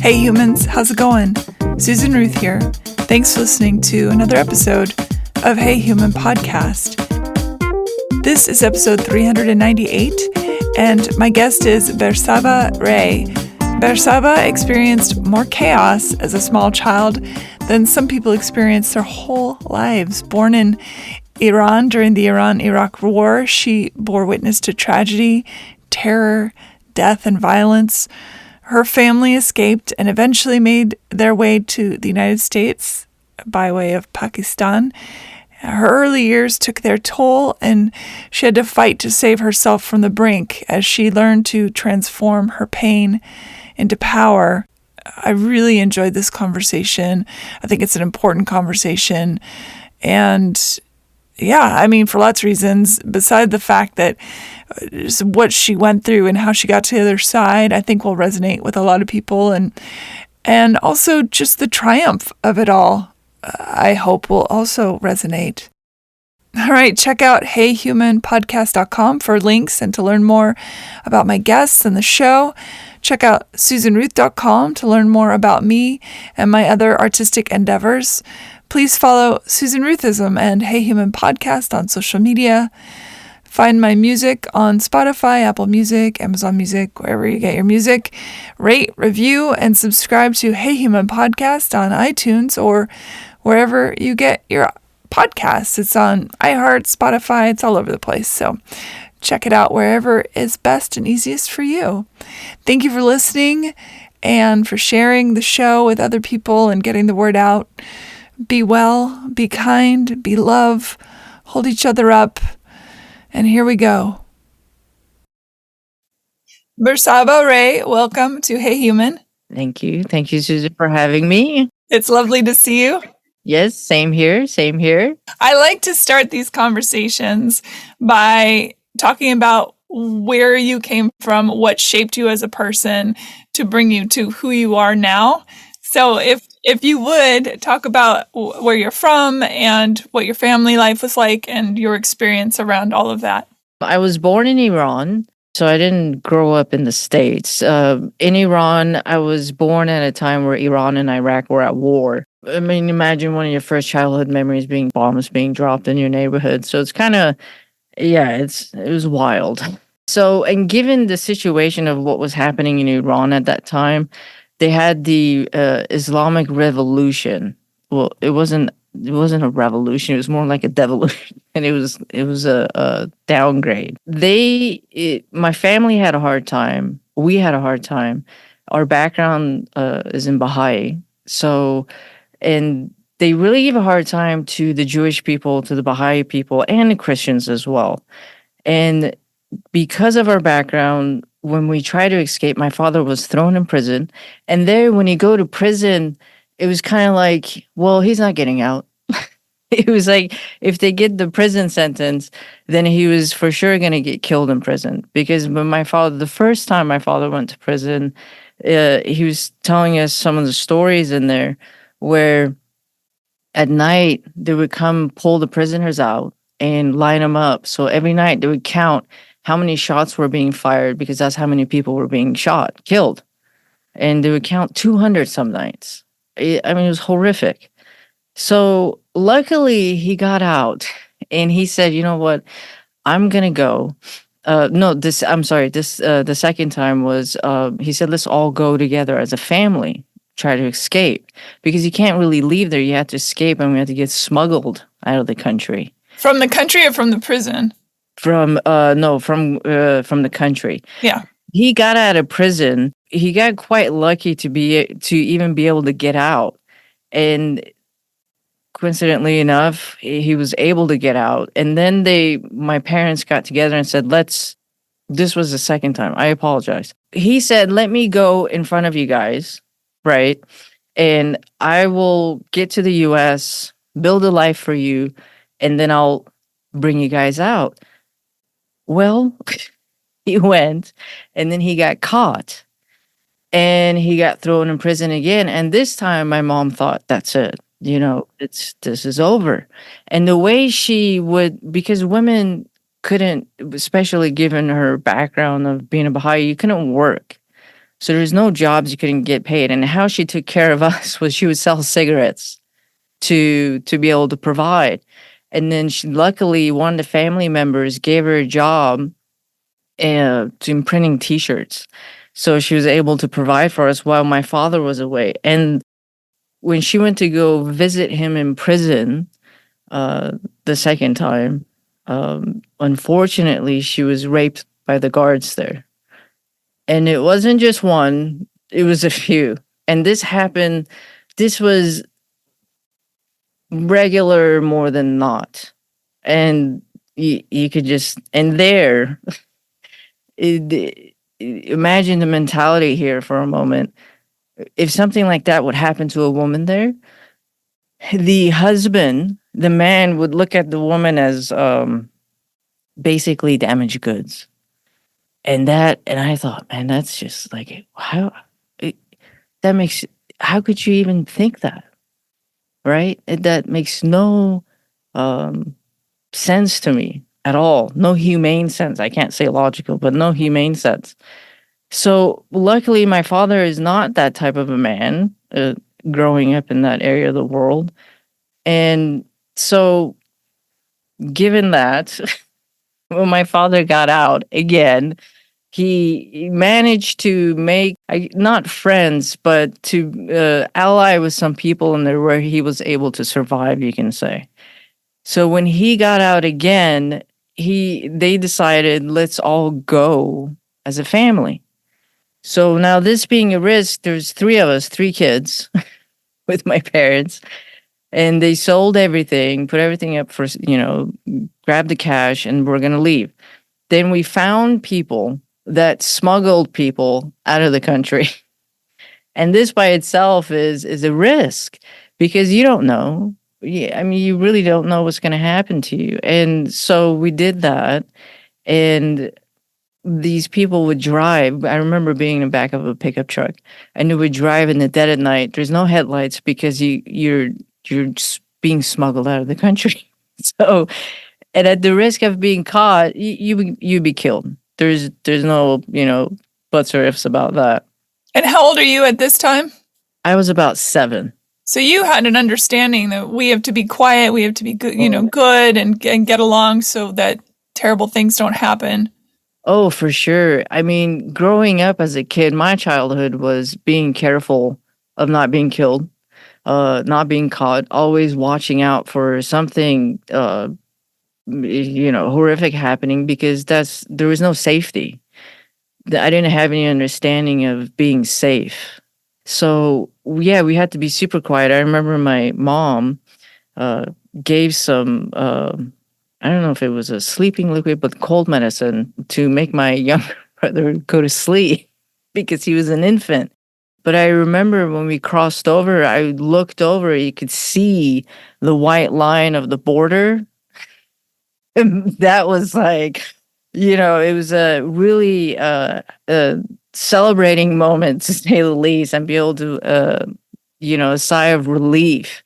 Hey humans, how's it going? Susan Ruth here. Thanks for listening to another episode of Hey Human Podcast. This is episode 398, and my guest is Bersabeh Ray. Bersabeh experienced more chaos as a small child than some people experience their whole lives. Born in Iran during the Iran-Iraq War, she bore witness to tragedy, terror, death, and violence. Her family escaped and eventually made their way to the United States by way of Pakistan. Her early years took their toll, and she had to fight to save herself from the brink as she learned to transform her pain into power. I really enjoyed this conversation. I think it's an important conversation. And for lots of reasons, beside the fact that what she went through and how she got to the other side, I think will resonate with a lot of people. And also just the triumph of it all, I hope will also resonate. All right, check out heyhumanpodcast.com for links and to learn more about my guests and the show. Check out susanruth.com to learn more about me and my other artistic endeavors. Please follow Susan Ruthism and Hey Human Podcast on social media. Find my music on Spotify, Apple Music, Amazon Music, wherever you get your music. Rate, review, and subscribe to Hey Human Podcast on iTunes or wherever you get your podcasts. It's on iHeart, Spotify, it's all over the place. So check it out wherever is best and easiest for you. Thank you for listening and for sharing the show with other people and getting the word out. Be well, be kind, be love, hold each other up. And here we go. Bersabeh Ray, welcome to Hey Human. Thank you. Thank you, Susan, for having me. It's lovely to see you. Yes, same here. Same here. I like to start these conversations by talking about where you came from, what shaped you as a person to bring you to who you are now. So if you would talk about where you're from and what your family life was like and your experience around all of that. I was born in Iran, so I didn't grow up in the States. In Iran, I was born at a time where Iran and Iraq were at war. I mean, imagine one of your first childhood memories being bombs being dropped in your neighborhood. So it's kind of, it was wild. So, and given the situation of what was happening in Iran at that time, they had the Islamic Revolution. Well, it wasn't a revolution. It was more like a devolution, and it was a downgrade. My family had a hard time. We had a hard time. Our background is in Baha'i, and they really gave a hard time to the Jewish people, to the Baha'i people, and the Christians as well. And because of our background, when we tried to escape, my father was thrown in prison. And there, when you go to prison, it was kind of like, well, he's not getting out. It was like, if they get the prison sentence, then he was for sure going to get killed in prison. Because when the first time my father went to prison, he was telling us some of the stories in there where at night they would come pull the prisoners out and line them up. So every night they would count how many shots were being fired, because that's how many people were being killed. And they would count 200 some nights. It was horrific. So luckily he got out and he said, you know what, I'm going to go. The second time was, he said, let's all go together as a family, try to escape, because you can't really leave there. You have to escape, and we have to get smuggled out of the country. From the country or from the prison? From the country. Yeah. He got out of prison. He got quite lucky to even be able to get out. And coincidentally enough, he was able to get out. And then my parents got together and said, this was the second time. I apologize. He said, let me go in front of you guys, right? And I will get to the US, build a life for you, and then I'll bring you guys out. Well, he went, and then he got caught, and he got thrown in prison again. And this time my mom thought, that's it. This is over. And the way she would, because women couldn't, especially given her background of being a Baha'i, you couldn't work. So there's no jobs, you couldn't get paid. And how she took care of us was she would sell cigarettes to be able to provide. And then luckily, one of the family members gave her a job to imprinting T-shirts. So she was able to provide for us while my father was away. And when she went to go visit him in prison the second time, unfortunately, she was raped by the guards there. And it wasn't just one, it was a few. And this was regular more than not. And you could just, and there, imagine the mentality here for a moment. If something like that would happen to a woman there, the husband, the man, would look at the woman as basically damaged goods. And I thought, man, that's just like, how could you even think that? Right? That makes no sense to me at all. No humane sense. I can't say logical, but no humane sense. So luckily, my father is not that type of a man growing up in that area of the world. And so given that, when my father got out again, he managed to make not friends, but to ally with some people in there where he was able to survive, you can say. So when he got out again, they decided, let's all go as a family. So now, this being a risk, there's three of us, three kids with my parents, and they sold everything, put everything up for, grab the cash, and we're going to leave. Then we found people that smuggled people out of the country. And this by itself is a risk, because you don't know. Yeah, I mean, you really don't know what's going to happen to you. And so we did that. And these people would drive. I remember being in the back of a pickup truck, and it would drive in the dead of night. There's no headlights because you're just being smuggled out of the country. So, and at the risk of being caught, you'd be killed. There's no buts or ifs about that. And how old are you at this time? I was about 7. So you had an understanding that we have to be quiet, we have to be good, good and get along so that terrible things don't happen. Oh, for sure. I mean, growing up as a kid, my childhood was being careful of not being killed, not being caught, always watching out for something, horrific happening, because there was no safety. I didn't have any understanding of being safe. So, yeah, we had to be super quiet. I remember my mom gave some, I don't know if it was a sleeping liquid, but cold medicine to make my younger brother go to sleep because he was an infant. But I remember when we crossed over, I looked over, you could see the white line of the border. And that was like, it was a really celebrating moment, to say the least, and be able to, a sigh of relief.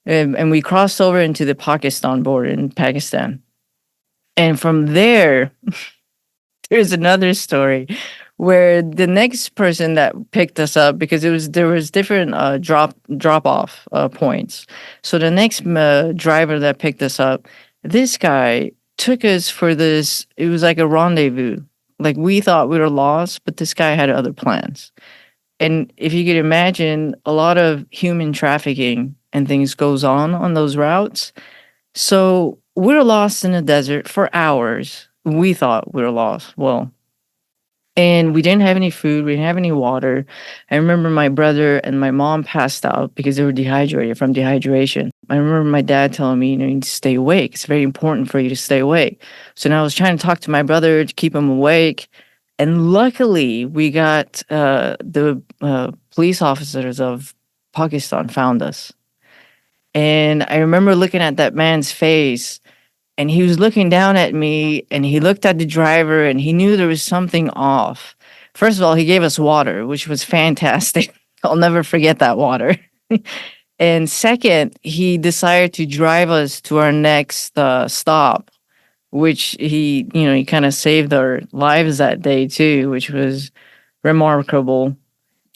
And we crossed over into the Pakistan border in Pakistan. And from there, there's another story where the next person that picked us up, because there was different drop off points. So the next driver that picked us up, this guy took us for this. It was like a rendezvous. Like, we thought we were lost, but this guy had other plans. And if you could imagine, a lot of human trafficking and things goes on those routes. So we're lost in the desert for hours. We thought we were lost. Well, and we didn't have any food. We didn't have any water. I remember my brother and my mom passed out because they were dehydrated from dehydration. I remember my dad telling me, you need to stay awake. It's very important for you to stay awake. So now I was trying to talk to my brother to keep him awake. And luckily, we got the police officers of Pakistan found us. And I remember looking at that man's face, and he was looking down at me, and he looked at the driver, and he knew there was something off. First of all, he gave us water, which was fantastic. I'll never forget that water. And second, he decided to drive us to our next stop, which he kind of saved our lives that day too, which was remarkable.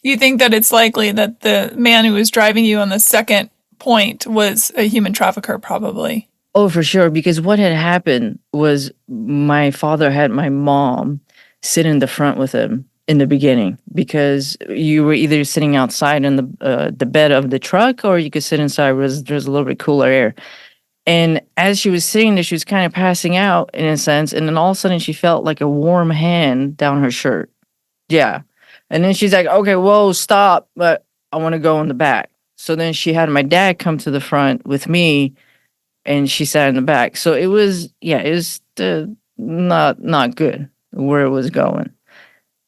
You think that it's likely that the man who was driving you on the second point was a human trafficker, probably? Oh, for sure. Because what had happened was my father had my mom sit in the front with him in the beginning, because you were either sitting outside in the bed of the truck, or you could sit inside where there's a little bit cooler air. And as she was sitting there, she was kind of passing out in a sense. And then all of a sudden she felt like a warm hand down her shirt. Yeah. And then she's like, okay, whoa, stop. But I want to go in the back. So then she had my dad come to the front with me, and she sat in the back. So it was, yeah, it was not good where it was going.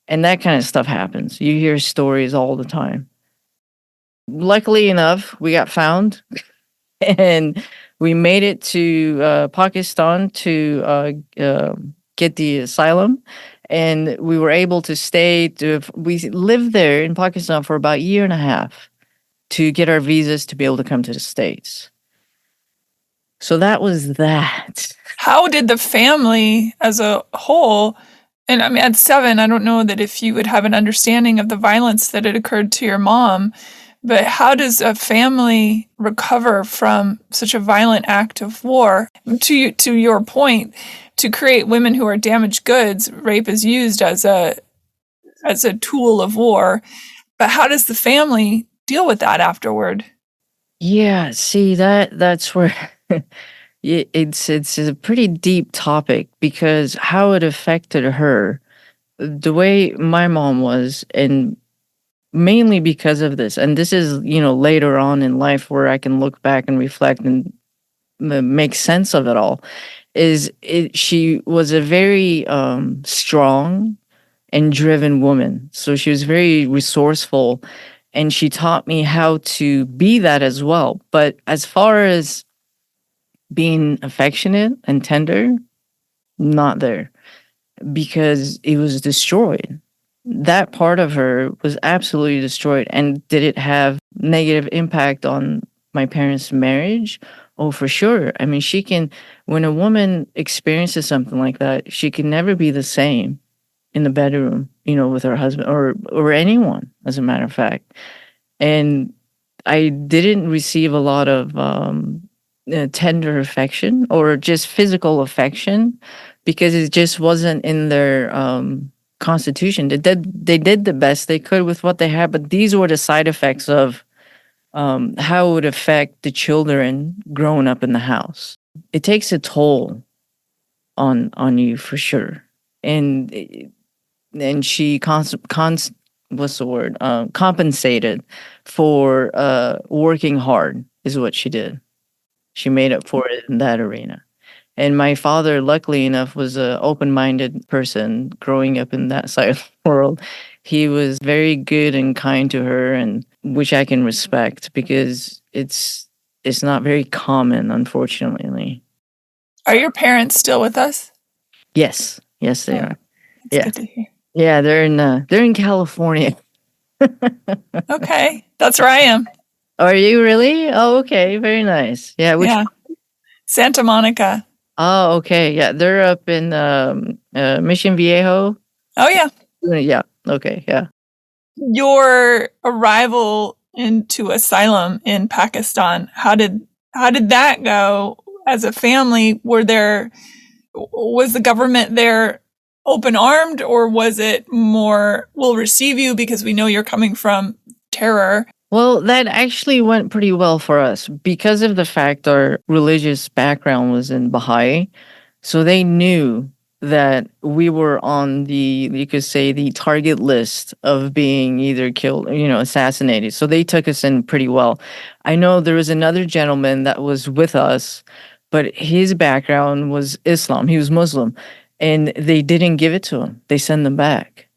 And that kind of stuff happens. You hear stories all the time. Luckily enough, we got found and we made it to Pakistan to get the asylum. And we were able to we lived there in Pakistan for about a year and a half to get our visas to be able to come to the States. So that was that. How did the family as a whole, and I mean, at 7, I don't know that if you would have an understanding of the violence that had occurred to your mom, but how does a family recover from such a violent act of war? To your point, to create women who are damaged goods, rape is used as a tool of war. But how does the family deal with that afterward? Yeah, see, that's where it's a pretty deep topic, because how it affected her, the way my mom was, and mainly because of this. And this is, later on in life where I can look back and reflect and make sense of it all. She was a very strong and driven woman. So she was very resourceful, and she taught me how to be that as well. But as far as being affectionate and tender, not there, because it was destroyed. That part of her was absolutely destroyed. And did it have negative impact on my parents' marriage? Oh, for sure. I mean, when a woman experiences something like that, she can never be the same in the bedroom, with her husband or anyone, as a matter of fact. And I didn't receive a lot of tender affection or just physical affection, because it just wasn't in their constitution. They did the best they could with what they had, but these were the side effects of how it would affect the children growing up in the house. It takes a toll on you for sure. And she what's the word? Compensated for working hard is what she did. She made up for it in that arena. And my father, luckily enough, was an open-minded person growing up in that side of the world. He was very good and kind to her, and which I can respect, because it's not very common, unfortunately. Are your parents still with us? Yes, they are. That's good to hear. Yeah, they're in California. Okay, that's where I am. Are you really? Oh, okay, very nice. Yeah, Santa Monica. Oh, okay. Yeah, they're up in Mission Viejo. Oh, yeah. Yeah. Okay. Yeah. Your arrival into asylum in Pakistan, how did that go as a family? Was the government there open-armed, or was it more, we'll receive you because we know you're coming from terror? Well, that actually went pretty well for us because of the fact our religious background was in Baha'i. So they knew that we were on you could say, the target list of being either killed, assassinated. So they took us in pretty well. I know there was another gentleman that was with us, but his background was Islam. He was Muslim, and they didn't give it to him. They sent them back,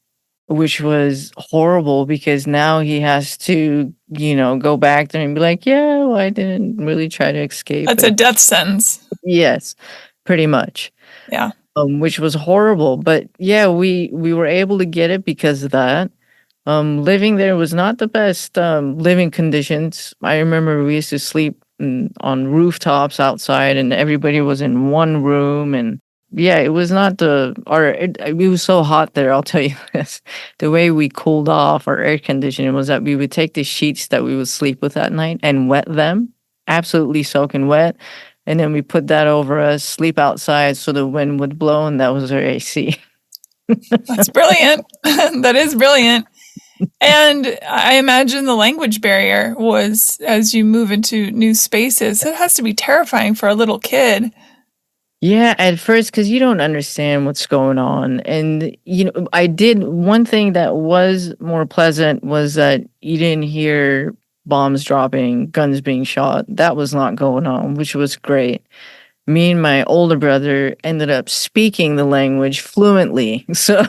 which was horrible, because now he has to, go back there and be like, yeah, well, I didn't really try to escape. That's a death sentence. Yes, pretty much. Yeah. Which was horrible. But yeah, we were able to get it because of that. Living there was not the best living conditions. I remember we used to sleep on rooftops outside, and everybody was in one room, and Yeah, it was not it was so hot there, I'll tell you this. The way we cooled off our air conditioning was that we would take the sheets that we would sleep with at night and wet them, absolutely soaking wet. And then we put that over us, sleep outside so the wind would blow, and that was our AC. That's brilliant. That is brilliant. And I imagine the language barrier was as you move into new spaces. It has to be terrifying for a little kid. Yeah, at first, because you don't understand what's going on. And, I did one thing that was more pleasant was that you didn't hear bombs dropping, guns being shot. That was not going on, which was great. Me and my older brother ended up speaking the language fluently. So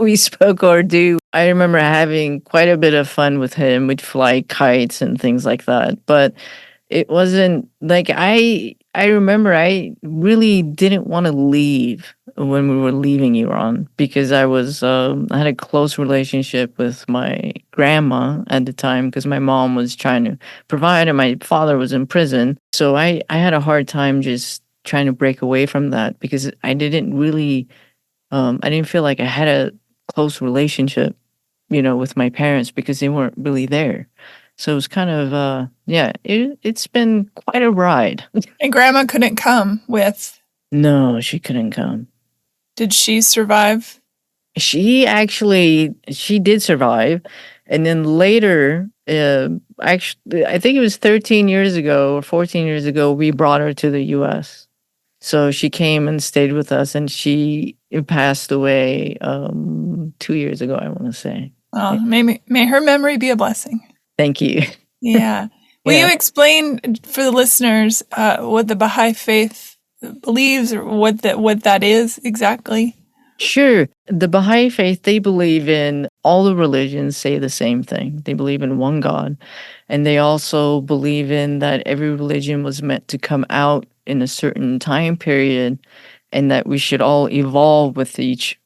we spoke Urdu. I remember having quite a bit of fun with him. We'd fly kites and things like that. But it wasn't like I remember I really didn't want to leave when we were leaving Iran because I had a close relationship with my grandma at the time because my mom was trying to provide and my father was in prison. So I had a hard time just trying to break away from that because I didn't really I didn't feel like I had a close relationship, with my parents because they weren't really there. So it was kind of yeah, it's been quite a ride. And grandma couldn't come with. No, she couldn't come. Did she survive? She did survive, and then later, actually, I think it was 13 years ago or 14 years ago, we brought her to the U.S. So she came and stayed with us, and she passed away 2 years ago, I want to say. Oh, may her memory be a blessing. Thank you. Yeah. Will you explain for the listeners what the Baha'i faith believes or what that is exactly? Sure. The Baha'i faith, they believe in all the religions say the same thing. They believe in one God. And they also believe in that every religion was meant to come out in a certain time period and that we should all evolve with each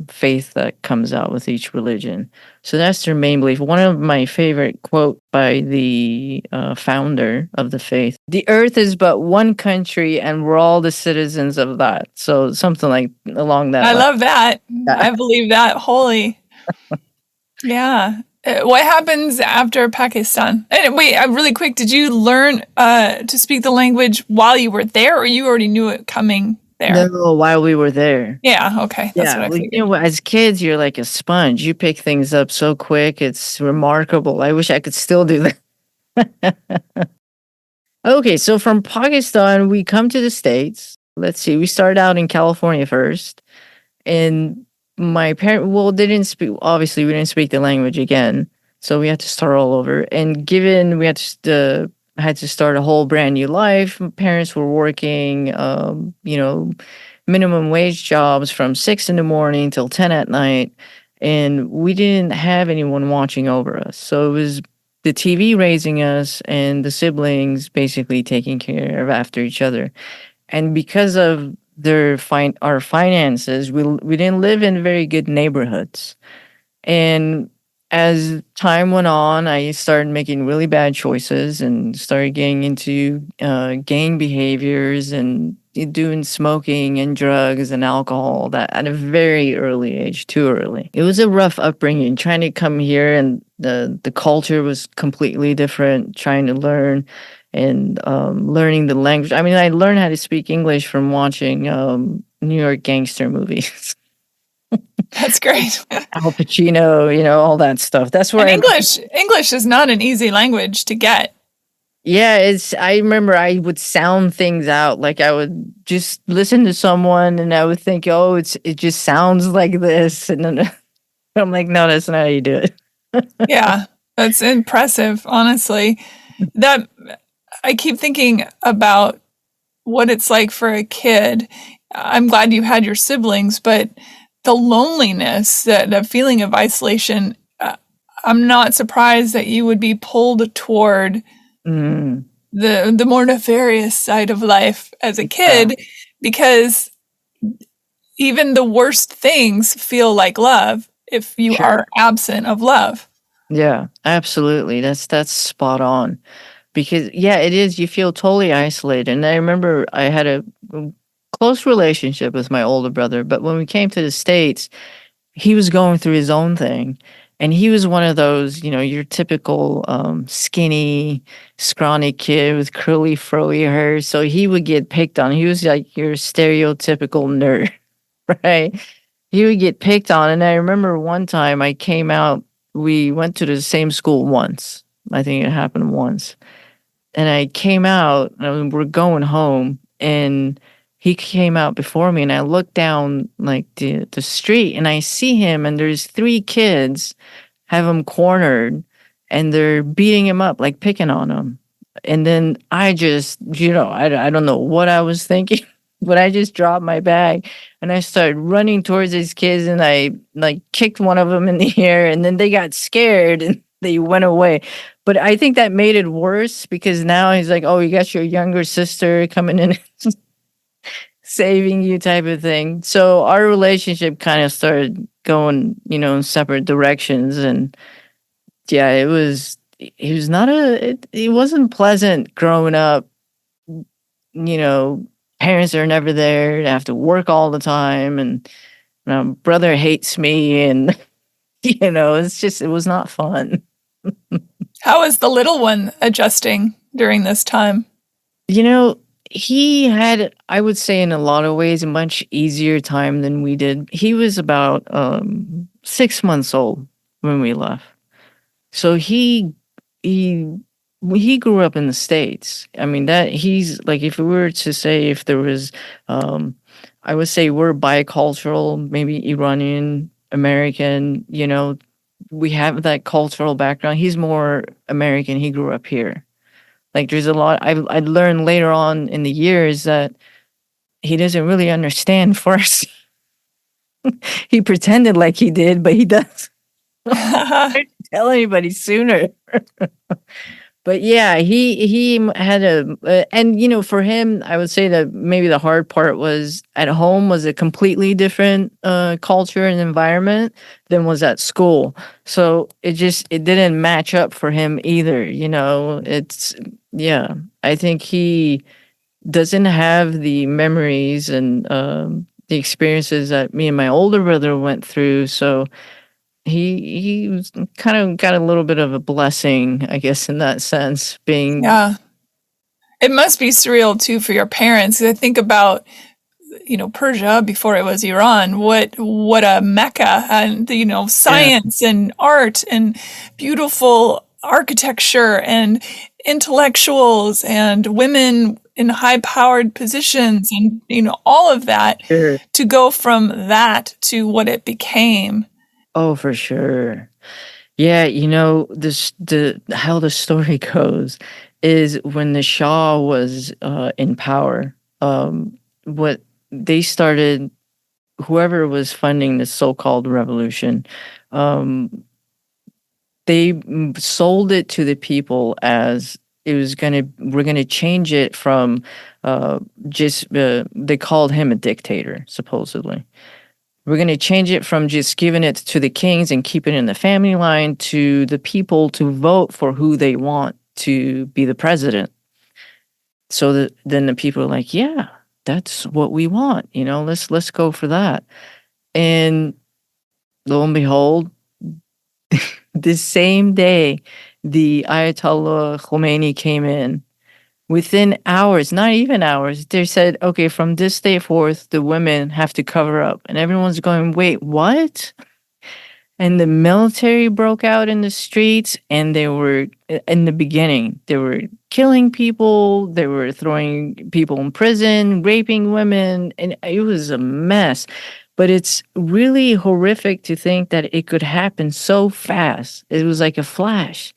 faith that comes out with each religion. So that's their main belief. One of my favorite quote by the founder of the faith: "The earth is but one country, and we're all the citizens of that." So something like along that. I love that. I believe that wholly. Yeah. What happens after Pakistan? And wait, really quick, did you learn to speak the language while you were there, or you already knew it coming there? No, while we were there. Yeah, okay. That's what I figured. As kids, you're like a sponge. You pick things up so quick. It's remarkable. I wish I could still do that. Okay, so from Pakistan, we come to the States. Let's see, we started out in California first. And my they didn't speak, obviously, we didn't speak the language again. So we had to start all over. And given we had to start a whole brand new life, my parents were working, minimum wage jobs from 6 in the morning till 10 at night. And we didn't have anyone watching over us. So it was the TV raising us and the siblings basically taking care of after each other. And because of our finances, we didn't live in very good neighborhoods. And as time went on, I started making really bad choices and started getting into gang behaviors and doing smoking and drugs and alcohol that at a very early age, too early. It was a rough upbringing trying to come here, and the culture was completely different, trying to learn and learning the language. I mean, I learned how to speak English from watching New York gangster movies. That's great. Al Pacino, all that stuff. That's where English is not an easy language to get. Yeah, I remember I would sound things out. Like I would just listen to someone and I would think, oh, it just sounds like this. And then I'm like, no, that's not how you do it. Yeah, that's impressive, honestly. That I keep thinking about what it's like for a kid. I'm glad you had your siblings, but the loneliness, the feeling of isolation, I'm not surprised that you would be pulled toward the more nefarious side of life as a kid, because even the worst things feel like love if you are absent of love. Yeah, absolutely. That's spot on. Because it is, you feel totally isolated. And I remember I had a close relationship with my older brother, but when we came to the States, he was going through his own thing. And he was one of those, your typical skinny, scrawny kid with curly, froey hair. So he would get picked on. He was like your stereotypical nerd, right? He would get picked on. And I remember one time I came out, we went to the same school once. I think it happened once. And I came out, and we're going home, and he came out before me, and I looked down like the street, and I see him, and there's 3 kids have him cornered, and they're beating him up, like picking on him. And then I just, I don't know what I was thinking, but I just dropped my bag and I started running towards these kids, and I like kicked one of them in the air, and then they got scared and they went away. But I think that made it worse because now he's like, oh, you got your younger sister coming in saving you type of thing. So our relationship kind of started going, in separate directions. And yeah, it was not it wasn't pleasant growing up. Parents are never there. They have to work all the time, and my brother hates me, and it was not fun. How is the little one adjusting during this time? He had, I would say, in a lot of ways, a much easier time than we did. He was about 6 months old when we left. So he grew up in the States. I mean, that he's like, if we were to say if there was, I would say we're bicultural, maybe Iranian American, we have that cultural background. He's more American. He grew up here. Like there's a lot I learned later on in the years that he doesn't really understand first. He pretended like he did, but he doesn't tell anybody sooner. But yeah, he had and for him, I would say that maybe the hard part was at home was a completely different culture and environment than was at school. So it didn't match up for him either. I think he doesn't have the memories and the experiences that me and my older brother went through. So he was kind of got a little bit of a blessing, I guess, in that sense, being. Yeah. It must be surreal too for your parents. I think about, Persia before it was Iran, what a mecca, and, science and art and beautiful architecture and intellectuals and women in high-powered positions and, all of that. Sure. To go from that to what it became. Oh, for sure. Yeah, how the story goes is when the Shah was in power, what they started, whoever was funding this so-called revolution, they sold it to the people as we're gonna change it from they called him a dictator, supposedly. We're going to change it from just giving it to the kings and keep it in the family line to the people to vote for who they want to be the president. So then the people are like, yeah, that's what we want. Let's go for that. And lo and behold, the same day, the Ayatollah Khomeini came in. Within hours, not even hours, they said, okay, from this day forth, the women have to cover up. And everyone's going, wait, what? And the military broke out in the streets, and they were, in the beginning, they were killing people, they were throwing people in prison, raping women, and it was a mess. But it's really horrific to think that it could happen so fast. It was like a flash.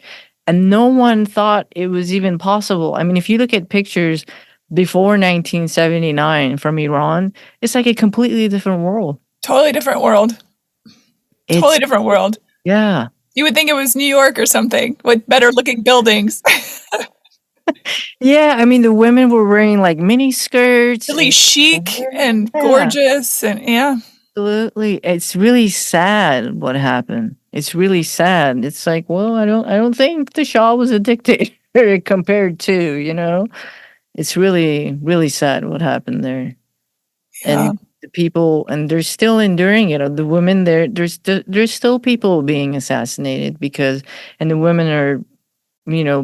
And no one thought it was even possible. I mean, if you look at pictures before 1979 from Iran, it's like a completely different world. Totally different world. Totally different world. Yeah. You would think it was New York or something with better looking buildings. Yeah, I mean, the women were wearing like mini skirts. Really chic and gorgeous, and yeah. Absolutely. It's really sad what happened. It's really sad. It's like, well, I don't think the Shah was a dictator compared to, It's really, really sad what happened there. Yeah. And the people, and they're still enduring it. The women there, there's still people being assassinated because, and the women are,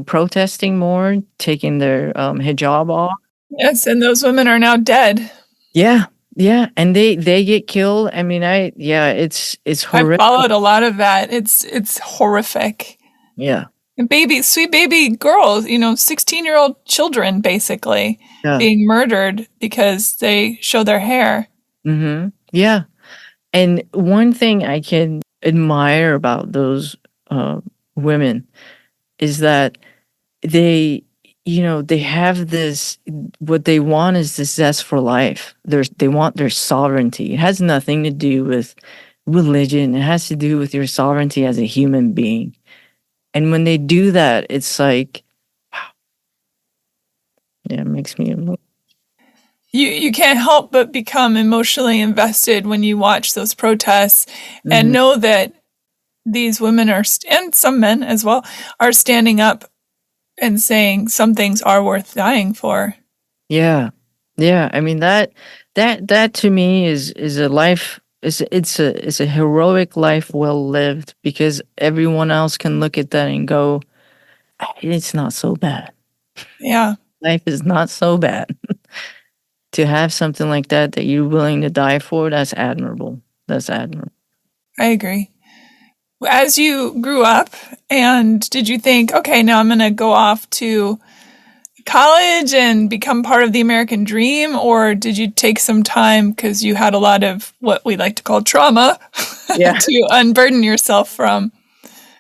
protesting more, taking their hijab off. Yes, and those women are now dead. Yeah, yeah, and they get killed. I mean, yeah, it's I've horrific. followed a lot of that. It's horrific. Yeah, And sweet baby girls, 16-year-old children basically yeah, being murdered because they show their hair. yeah. And one thing I can admire about those women is that they, they have this. What they want is this zest for life. They want their sovereignty. It has nothing to do with religion. It has to do with your sovereignty as a human being. And when they do that, it's like, wow, yeah, it makes me You can't help but become emotionally invested when you watch those protests and Mhm. know that these women are, and some men as well, are standing up and saying some things are worth dying for. Yeah. Yeah, I mean that to me is a life, it's a heroic life well lived, because everyone else can look at that and go, "Ah, it's not so bad. Yeah, Life is not so bad." To have something like that you're willing to die for, that's admirable. That's admirable. I agree. As you grew up, and did you think, okay, now I'm going to go off to college and become part of the American dream? Or did you take some time because you had a lot of what we like to call trauma Yeah. to unburden yourself from?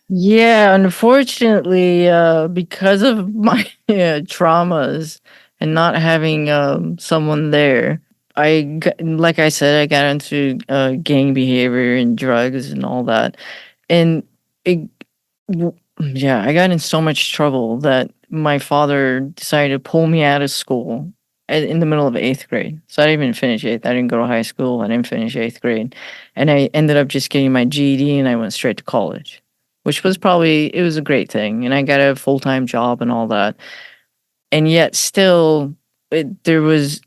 Yeah, unfortunately, because of my traumas and not having someone there, like I said, I got into gang behavior and drugs and all that, and it, yeah, I got in so much trouble that my father decided to pull me out of school in the middle of eighth grade. So I didn't even finish eighth. I didn't go to high school. I didn't finish eighth grade, and I ended up just getting my GED, and I went straight to college, which was it was a great thing, and I got a full-time job and all that. And yet still, there was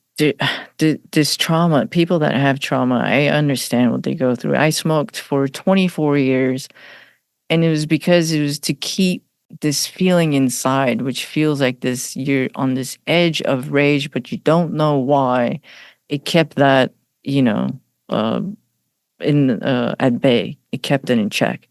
this trauma. People that have trauma, I understand what they go through. I smoked for 24 years, and it was because it was to keep this feeling inside, which feels like this, you're on this edge of rage, but you don't know why. It kept that, you know, uh, in at bay. It kept it in check.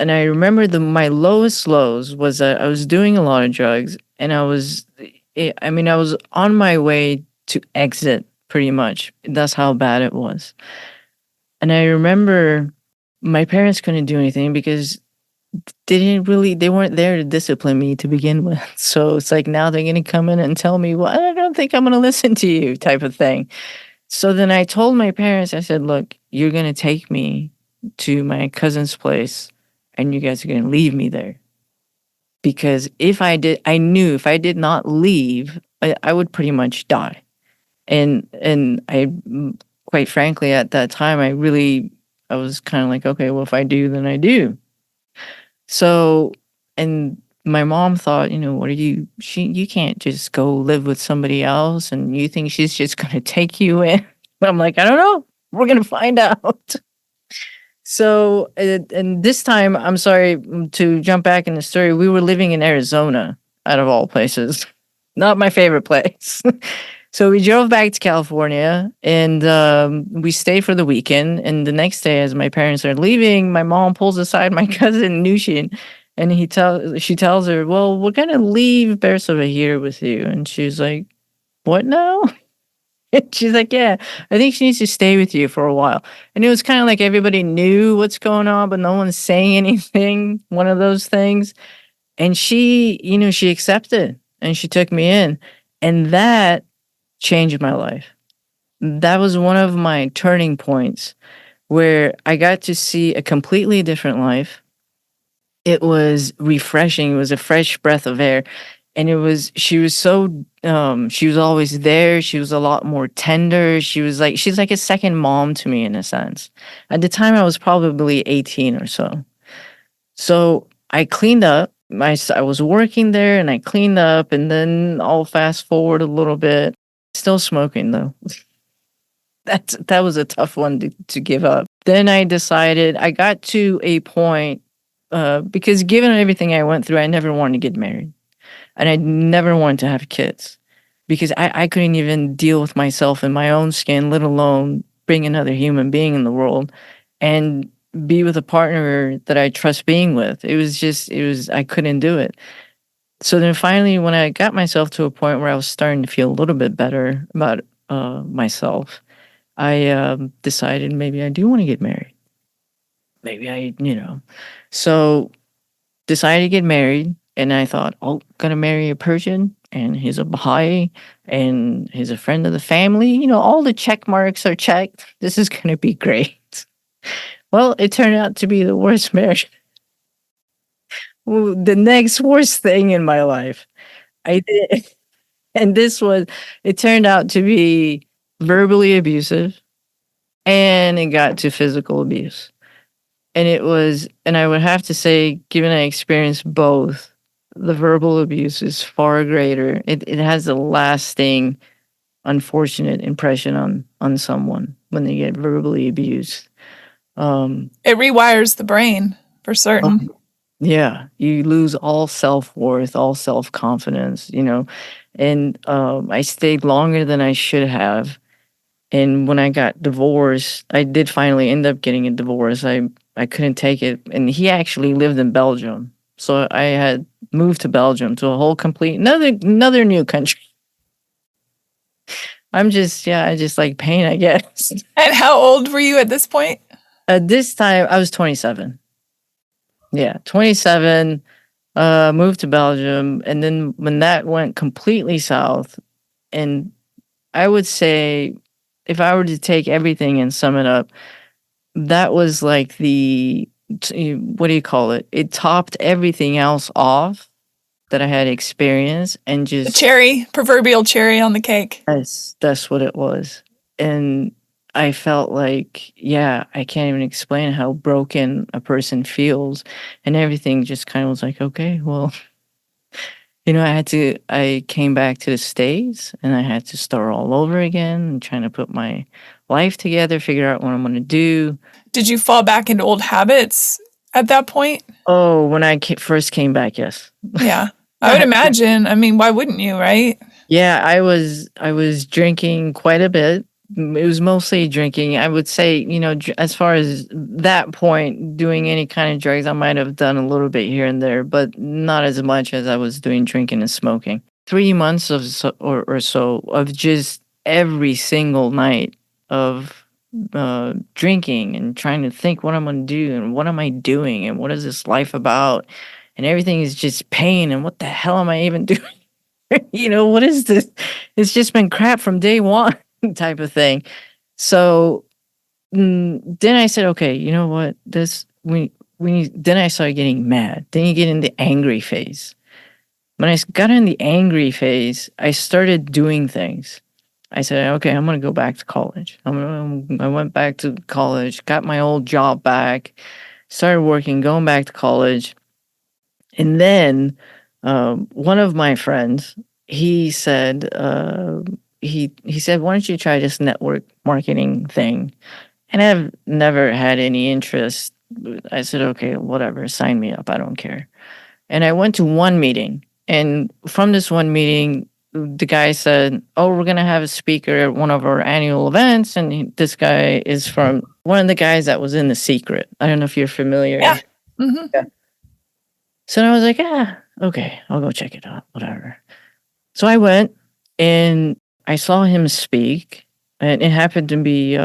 And I remember my lowest lows was that I was doing a lot of drugs, and I mean, I was on my way to exit pretty much. That's how bad it was. And I remember my parents couldn't do anything because they weren't there to discipline me to begin with. So it's like, now they're gonna come in and tell me, "Well, I don't think I'm gonna listen to you," type of thing. So then I told my parents, I said, "Look, you're gonna take me to my cousin's place, and you guys are gonna leave me there." Because I knew if I did not leave, I would pretty much die. And quite frankly, at that time, I was kind of like, okay, well, if I do, then I do. So, and my mom thought, what are you can't just go live with somebody else and you think she's just going to take you in. But I'm like, I don't know. We're going to find out. So, and this time, I'm sorry, to jump back in the story, we were living in Arizona, out of all places. Not my favorite place. So we drove back to California, and we stayed for the weekend. And the next day, as my parents are leaving, my mom pulls aside my cousin Nushin, and she tells her, "Well, we're gonna leave Bersabeh here with you." And she's like, "What now?" She's like, "Yeah, I think she needs to stay with you for a while." And it was kind of like everybody knew what's going on, but no one's saying anything. One of those things. And she accepted, and she took me in, and that changed my life. That was one of my turning points where I got to see a completely different life. It was refreshing. It was a fresh breath of air. And she was she was always there. She was a lot more tender. She's like a second mom to me in a sense. At the time, I was probably 18 or so. So I cleaned up. I was working there and I cleaned up, and then I'll fast forward a little bit. Still smoking though. that was a tough one to give up. Then I decided I got to a point because given everything I went through, I never wanted to get married, and I never wanted to have kids because I couldn't even deal with myself in my own skin, let alone bring another human being in the world and be with a partner that I trust being with. I couldn't do it. So then finally, when I got myself to a point where I was starting to feel a little bit better about myself, I decided maybe I do want to get married. Maybe so decided to get married. And I thought, oh, gonna marry a Persian, and he's a Baha'i, and he's a friend of the family. All the check marks are checked. This is gonna be great. Well, it turned out to be the worst marriage. The next worst thing in my life. I did, and it turned out to be verbally abusive, and it got to physical abuse. And I would have to say, given I experienced both, the verbal abuse is far greater. It has a lasting, unfortunate impression on someone when they get verbally abused. It rewires the brain for certain. Yeah, you lose all self-worth, all self-confidence, and I stayed longer than I should have. And when I got divorced, I did finally end up getting a divorce. I couldn't take it. And he actually lived in Belgium. So I had moved to Belgium, to a whole complete another new country. I just like pain, I guess. And how old were you at this point? At this time, I was 27. Yeah, 27, moved to Belgium. And then when that went completely south, and I would say, if I were to take everything and sum it up, that was like what do you call it? It topped everything else off that I had experienced, and just The proverbial cherry on the cake. that's what it was. And I felt like, yeah, I can't even explain how broken a person feels, and everything just kind of was like, okay, well, I came back to the States, and I had to start all over again and trying to put my life together, figure out what I'm going to do. Did you fall back into old habits at that point? Oh, when I first came back, yes. Yeah, I would imagine. I mean, why wouldn't you, right? Yeah, I was drinking quite a bit. It was mostly drinking. I would say, as far as that point, doing any kind of drugs, I might have done a little bit here and there, but not as much as I was doing drinking and smoking. 3 months or so of just every single night of drinking and trying to think what I'm going to do and what am I doing and what is this life about, and everything is just pain and what the hell am I even doing? What is this? It's just been crap from day one type of thing. So then I said, okay, you know what? Then I started getting mad. Then you get in the angry phase. When I got in the angry phase, I started doing things. I said, okay, I'm going to go back to college. I went back to college, got my old job back, started working, going back to college. And then one of my friends, he said, he said, why don't you try this network marketing thing? And I've never had any interest. I said, okay, whatever, sign me up. I don't care. And I went to one meeting. And from this one meeting, the guy said, oh, we're going to have a speaker at one of our annual events. And this guy is from one of the guys that was in The Secret. I don't know if you're familiar. Yeah. Mm-hmm. Yeah. So I was like, okay, I'll go check it out, whatever. So I went and I saw him speak, and it happened to be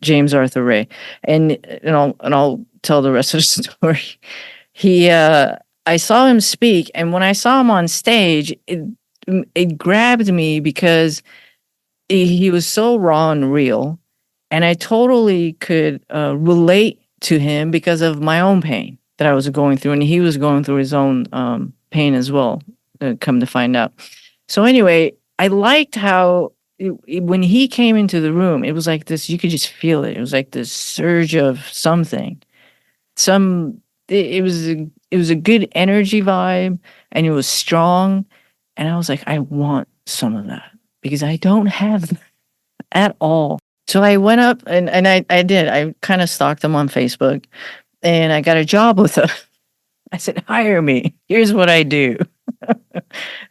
James Arthur Ray. And I'll tell the rest of the story. I saw him speak, and when I saw him on stage, it grabbed me because he was so raw and real, and I totally could relate to him because of my own pain that I was going through, and he was going through his own pain as well, come to find out. So anyway, I liked how when he came into the room, it was like this, you could just feel it. It was like this surge of something. It was a good energy vibe, and it was strong. And I was like, I want some of that because I don't have that at all. So I went up and I kind of stalked him on Facebook, and I got a job with him. I said, hire me. Here's what I do.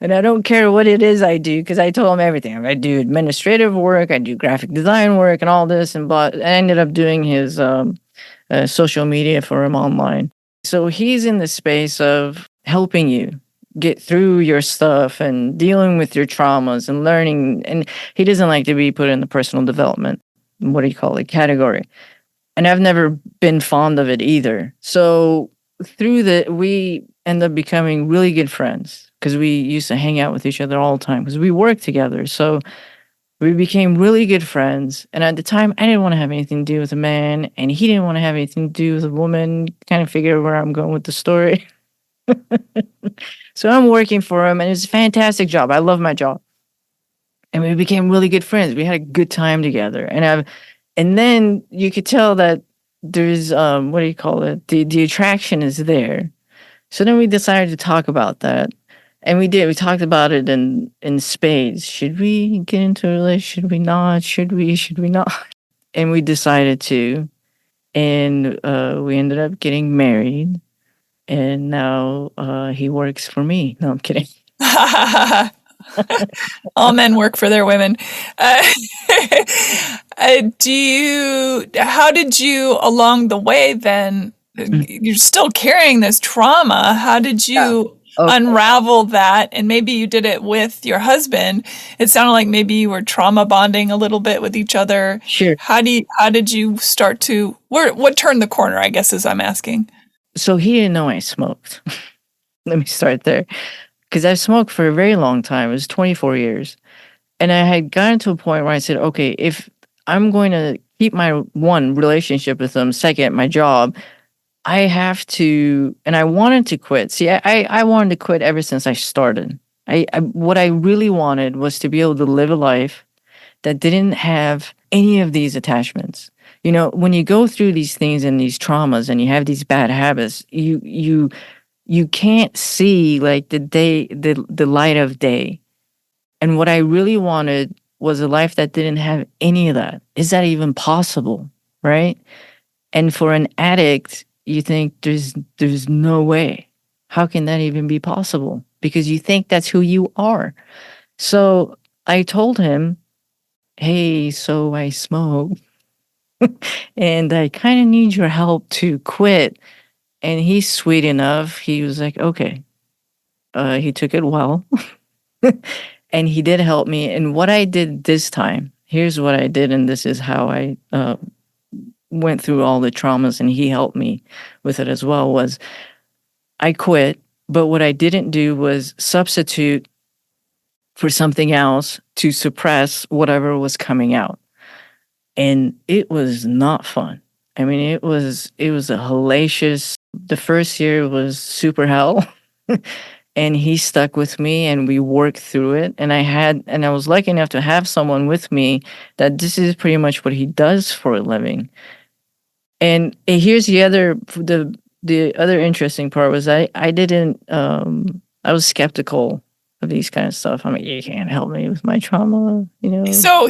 And I don't care what it is I do, because I told him everything. I do administrative work, I do graphic design work and all this. But I ended up doing his social media for him online. So he's in the space of helping you get through your stuff and dealing with your traumas and learning. And he doesn't like to be put in the personal development, what do you call it, category. And I've never been fond of it either. So through we end up becoming really good friends, because we used to hang out with each other all the time because we worked together. So we became really good friends. And at the time, I didn't want to have anything to do with a man, and he didn't want to have anything to do with a woman. Kind of figure where I'm going with the story. So I'm working for him, and it's a fantastic job. I love my job. And we became really good friends. We had a good time together. And then you could tell that there's what do you call it? The attraction is there. So then we decided to talk about that. And we did. We talked about it in spades. Should we get into a relationship? Should we not? Should we? Should we not? And we decided to. And we ended up getting married. And now he works for me. No, I'm kidding. All men work for their women. How did you, along the way then, you're still carrying this trauma. How did you unravel that? And maybe you did it with your husband. It sounded like maybe you were trauma bonding a little bit with each other. Sure. How did you start to, what turned the corner, I guess, is I'm asking. So he didn't know I smoked. Let me start there. Because I've smoked for a very long time. It was 24 years. And I had gotten to a point where I said, okay, if I'm going to keep my one relationship with him, second, my job, I have to, and I wanted to quit. See, I wanted to quit ever since I started. What I really wanted was to be able to live a life that didn't have any of these attachments. You know, when you go through these things and these traumas and you have these bad habits, you can't see like the light of day. And what I really wanted was a life that didn't have any of that. Is that even possible? Right? And for an addict, you think there's no way. How can that even be possible? Because you think that's who you are. So I told him, hey, so I smoke and I kind of need your help to quit. And he's sweet enough. He was like, okay. He took it well. And he did help me. And what I did this time, here's what I did. And this is how I went through all the traumas, and he helped me with it as well, was I quit. But what I didn't do was substitute for something else to suppress whatever was coming out. And it was not fun. I mean, it was a hellacious, the first year was super hell. And he stuck with me, and we worked through it. And I was lucky enough to have someone with me that this is pretty much what he does for a living. And here's the other interesting part was I was skeptical of these kind of stuff. I mean, you can't help me with my trauma, you know. So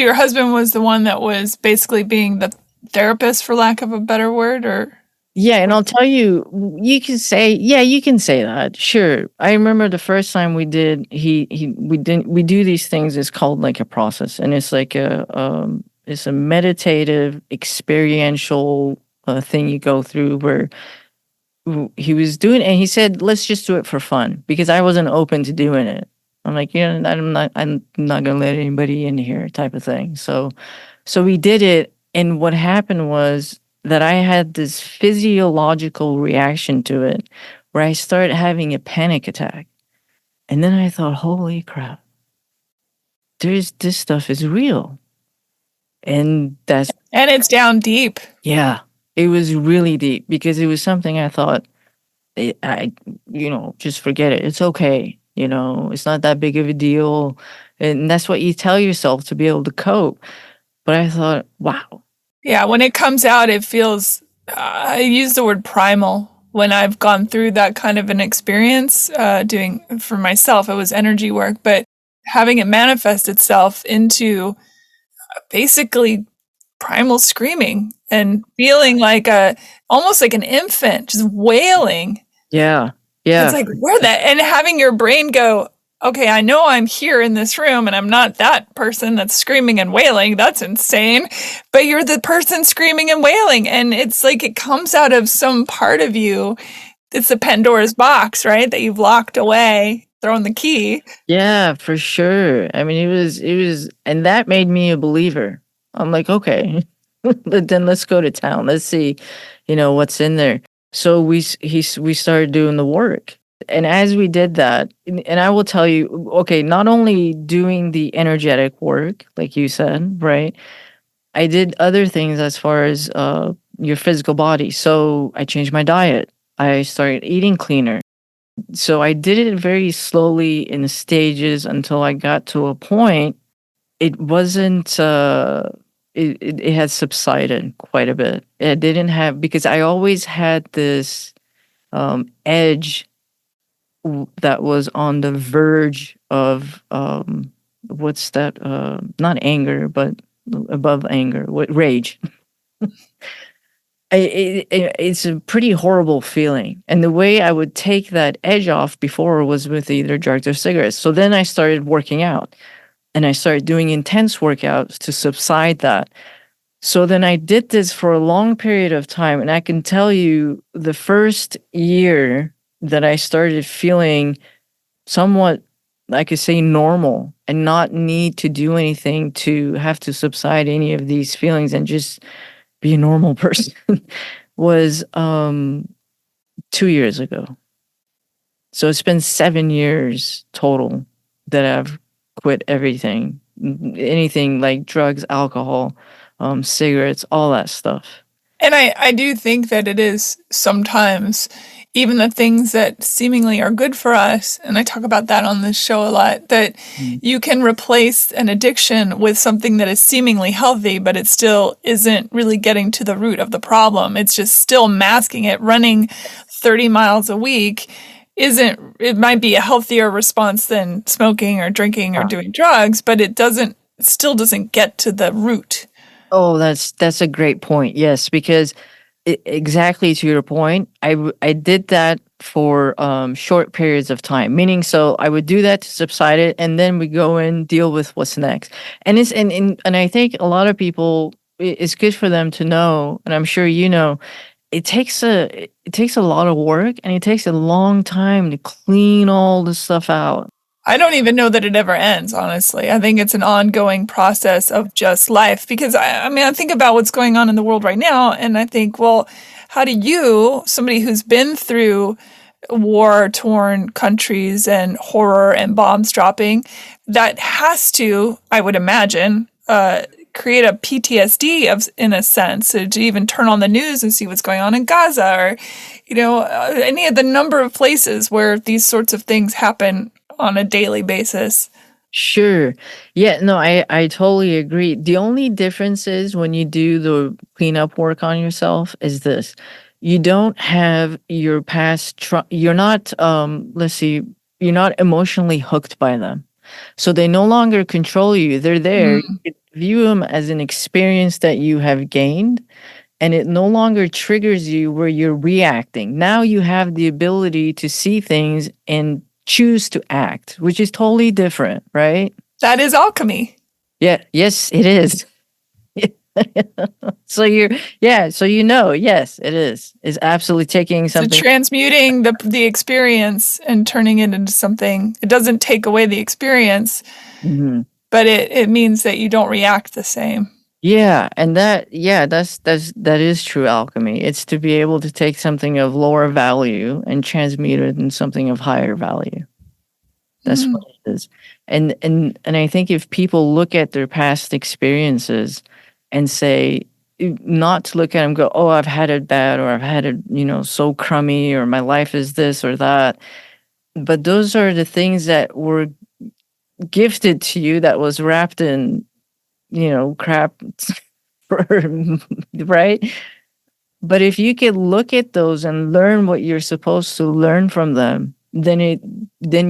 your husband was the one that was basically being the therapist, for lack of a better word, or? Yeah, and I'll tell you, you can say that. Sure. I remember the first time we did, we do these things. It's called like a process, and it's like it's a meditative, experiential thing you go through where he was doing, and he said, let's just do it for fun, because I wasn't open to doing it. I'm like, I'm not going to let anybody in here type of thing. So we did it. And what happened was that I had this physiological reaction to it where I started having a panic attack. And then I thought, holy crap, this stuff is real. And it's down deep. Yeah, it was really deep, because it was something I thought, just forget it. It's okay. It's not that big of a deal. And that's what you tell yourself to be able to cope. But I thought, wow. Yeah, when it comes out, it feels, I use the word primal. When I've gone through that kind of an experience, doing for myself, it was energy work, but having it manifest itself into basically primal screaming and feeling like almost like an infant, just wailing. Yeah. It's Yeah. like, where that, and having your brain go, okay, I know I'm here in this room and I'm not that person that's screaming and wailing. That's insane. But you're the person screaming and wailing. And it's like it comes out of some part of you. It's the Pandora's box, right? That you've locked away, thrown the key. Yeah, for sure. I mean, it was, and that made me a believer. I'm like, okay, but then let's go to town. Let's see, what's in there. So we started doing the work. And as we did that, and I will tell you, okay, not only doing the energetic work, like you said, right? I did other things as far as your physical body. So I changed my diet. I started eating cleaner. So I did it very slowly in stages until I got to a point. It wasn't. It had subsided quite a bit. It didn't have, because I always had this edge that was on the verge of what's that? Not anger, but above anger. What, rage? It's a pretty horrible feeling. And the way I would take that edge off before was with either drugs or cigarettes. So then I started working out and I started doing intense workouts to subside that. So then I did this for a long period of time. And I can tell you the first year that I started feeling somewhat, I could say, normal and not need to do anything to have to subside any of these feelings and just be a normal person was 2 years ago. So it's been 7 years total that I've quit everything, anything like drugs, alcohol, cigarettes, all that stuff. And I do think that it is sometimes even the things that seemingly are good for us, and I talk about that on this show a lot, that you can replace an addiction with something that is seemingly healthy, but it still isn't really getting to the root of the problem. It's just still masking it. Running 30 miles a week it might be a healthier response than smoking or drinking or doing drugs, but it still doesn't get to the root. Oh, that's a great point. Yes, because exactly to your point, I did that for short periods of time. Meaning, so I would do that to subside it, and then we go and deal with what's next. And it's and I think a lot of people, it's good for them to know, and I'm sure it takes a lot of work, and it takes a long time to clean all the stuff out. I don't even know that it ever ends, honestly. I think it's an ongoing process of just life because I think about what's going on in the world right now and I think, well, how do you, somebody who's been through war-torn countries and horror and bombs dropping, that has to, I would imagine, create a PTSD in a sense to even turn on the news and see what's going on in Gaza or, any of the number of places where these sorts of things happen on a daily basis. Sure. Yeah, no, I totally agree. The only difference is when you do the cleanup work on yourself is this. You don't have your past, you're not, let's see, you're not emotionally hooked by them. So they no longer control you. They're there. You can view them as an experience that you have gained, and it no longer triggers you where you're reacting. Now you have the ability to see things and choose to act, which is totally different, right? That is alchemy. Yeah, yes, it is. So yes, it is. It's absolutely taking something. So transmuting the experience and turning it into something. It doesn't take away the experience, but it means that you don't react the same. Yeah, and that is true alchemy. It's to be able to take something of lower value and transmute it in something of higher value. That's what it is. And I think if people look at their past experiences and say, not to look at them and go, oh, I've had it bad, or I've had it, so crummy, or my life is this or that. But those are the things that were gifted to you that was wrapped in, crap, right? But if you can look at those and learn what you're supposed to learn from them, then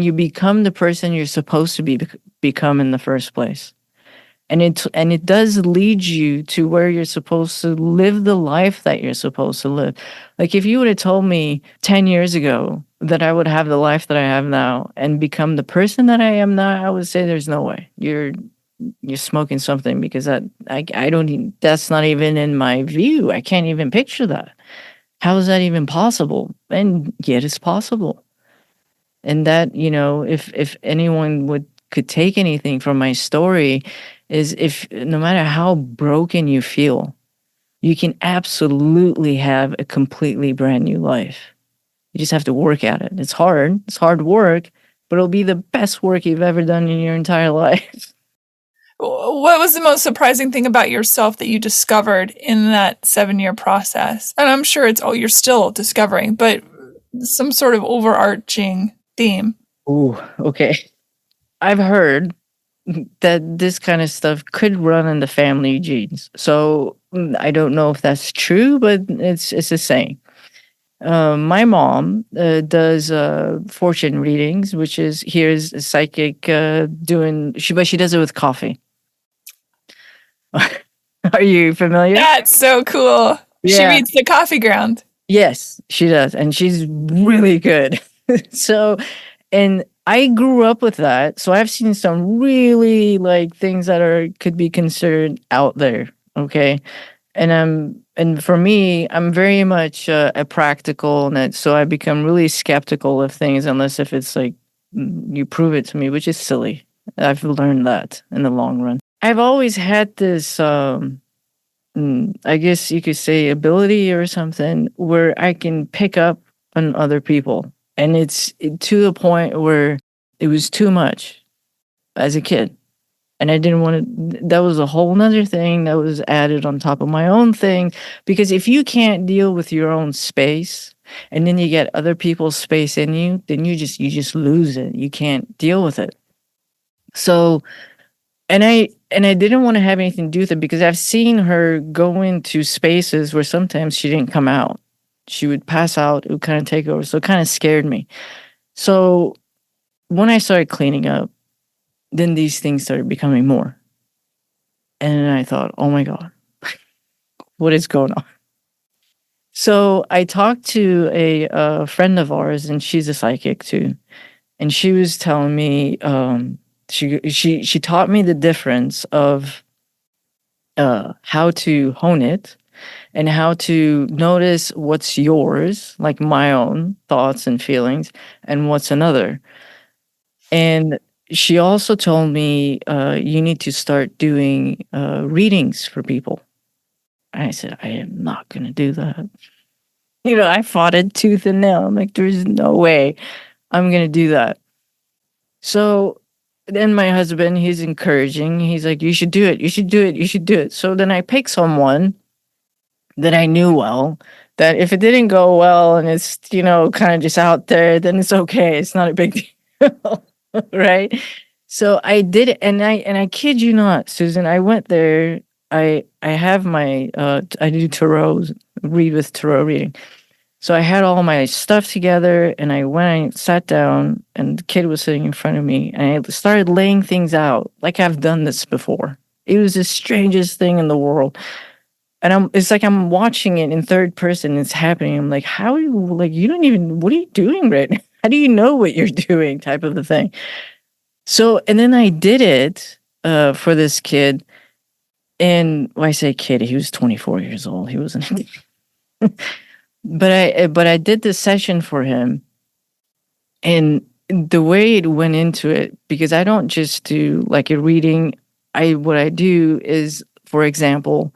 you become the person you're supposed to become in the first place. And it does lead you to where you're supposed to live the life that you're supposed to live. Like if you would have told me 10 years ago that I would have the life that I have now and become the person that I am now, I would say there's no way. You're smoking something, because I don't that's not even in my view. I can't even picture that. How is that even possible? And yet it's possible. And that, if anyone could take anything from my story, is if no matter how broken you feel, you can absolutely have a completely brand new life. You just have to work at it. It's hard work, but it'll be the best work you've ever done in your entire life. What was the most surprising thing about yourself that you discovered in that 7-year process? And I'm sure you're still discovering, but some sort of overarching theme. Ooh, okay. I've heard that this kind of stuff could run in the family genes. So I don't know if that's true, but it's a saying. My mom does fortune readings, which is here's a psychic but she does it with coffee. Are you familiar? That's so cool. Yeah. She reads the coffee ground. Yes, she does, and she's really good. So, and I grew up with that, so I've seen some really things that could be considered out there. Okay, and for me, I'm very much a practical, and so I become really skeptical of things unless if it's you prove it to me, which is silly. I've learned that in the long run. I've always had this, I guess you could say, ability or something where I can pick up on other people. And it's to the point where it was too much as a kid. And I didn't want to, that was a whole nother thing that was added on top of my own thing. Because if you can't deal with your own space and then you get other people's space in you, then you just lose it. You can't deal with it. So, and I didn't want to have anything to do with it, because I've seen her go into spaces where sometimes she didn't come out. She would pass out, it would kind of take over. So it kind of scared me. So when I started cleaning up, then these things started becoming more. And I thought, oh my God, what is going on? So I talked to a friend of ours, and she's a psychic too. And she was telling me, she taught me the difference of how to hone it and how to notice what's yours, like my own thoughts and feelings, and what's another. And she also told me, you need to start doing readings for people. And I said, I am not going to do that. I fought it tooth and nail. I'm like, there's no way I'm going to do that. So then my husband, he's encouraging. He's like, you should do it. You should do it. You should do it. So then I picked someone that I knew well, that if it didn't go well and it's, kind of just out there, then it's okay. It's not a big deal. Right. So I did it. And I kid you not, Susan, I went there. I have my, I do tarot, read with tarot reading. So I had all my stuff together, and I sat down, and the kid was sitting in front of me, and I started laying things out like I've done this before. It was the strangest thing in the world. And it's like I'm watching it in third person. It's happening. I'm like, how are you, you don't even, what are you doing right now? How do you know what you're doing, type of the thing? So, and then I did it for this kid. And when I say kid, he was 24 years old. He wasn't. But I did the session for him, and the way it went into it, because I don't just do a reading. What I do is, for example,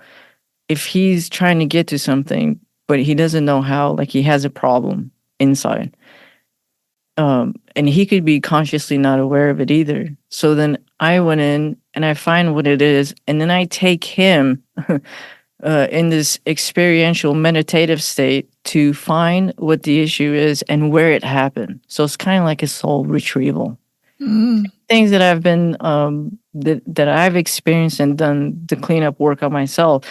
if he's trying to get to something, but he doesn't know how, he has a problem inside, and he could be consciously not aware of it either. So then I went in and I find what it is, and then I take him in this experiential meditative state to find what the issue is and where it happened. So it's kind of like a soul retrieval. Things that I've been that I've experienced and done the cleanup work on myself.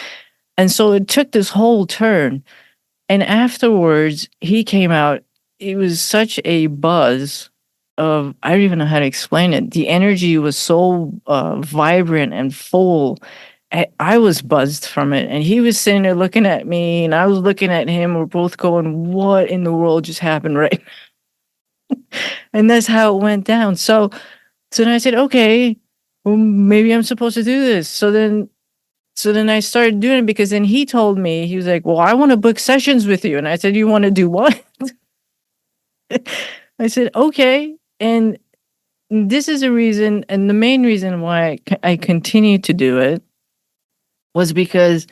And so it took this whole turn. And afterwards, he came out. It was such a buzz I don't even know how to explain it. The energy was so vibrant and full. I was buzzed from it, and he was sitting there looking at me, and I was looking at him. We're both going, "What in the world just happened?" Right, and that's how it went down. So then I said, "Okay, well, maybe I'm supposed to do this." So then I started doing it, because then he told me, he was like, "Well, I want to book sessions with you," and I said, "You want to do what?" I said, "Okay," and this is a reason, and the main reason why I continue to do it was because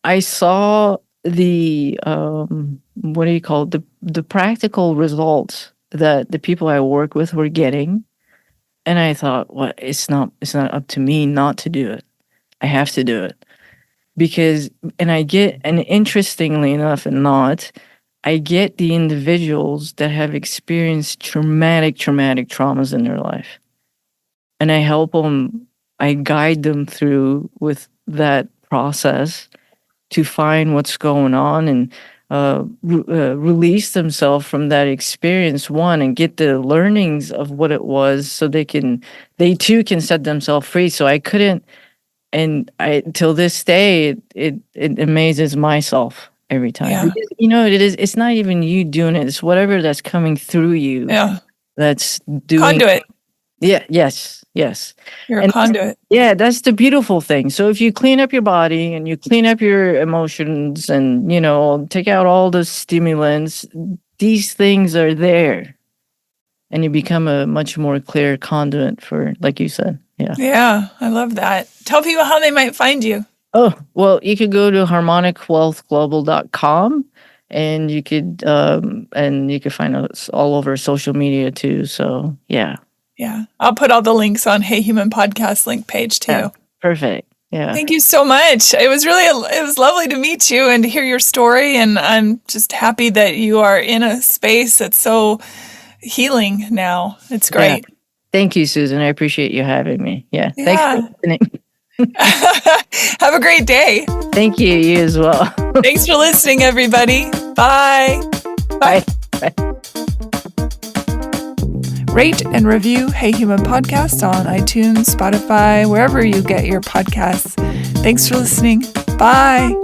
I saw the what do you call it? The practical results that the people I work with were getting, and I thought, well, it's not up to me not to do it. I have to do it, because and interestingly enough, and not, I get the individuals that have experienced traumatic traumas in their life, and I help them. I guide them through with that process to find what's going on, and release themselves from that experience, one, and get the learnings of what it was, so they too can set themselves free. So I couldn't, and I till this day it amazes myself every time. Yeah. Because, it's not even you doing it, it's whatever that's coming through you that's doing. Conduit. Yes. You're a And conduit. that's the beautiful thing. So if you clean up your body and you clean up your emotions and, take out all the stimulants, these things are there. And you become a much more clear conduit for, like you said. Yeah. Yeah, I love that. Tell people how they might find you. Oh, well, you could go to harmonicwealthglobal.com, and you could find us all over social media too. So yeah. Yeah. I'll put all the links on Hey Human Podcast link page too. Yeah, perfect. Yeah. Thank you so much. It was lovely to meet you and to hear your story. And I'm just happy that you are in a space that's so healing now. It's great. Yeah. Thank you, Susan. I appreciate you having me. Yeah. Yeah. Thanks for listening. Have a great day. Thank you. You as well. Thanks for listening, everybody. Bye. Bye. Rate and review Hey Human Podcast on iTunes, Spotify, wherever you get your podcasts. Thanks for listening. Bye.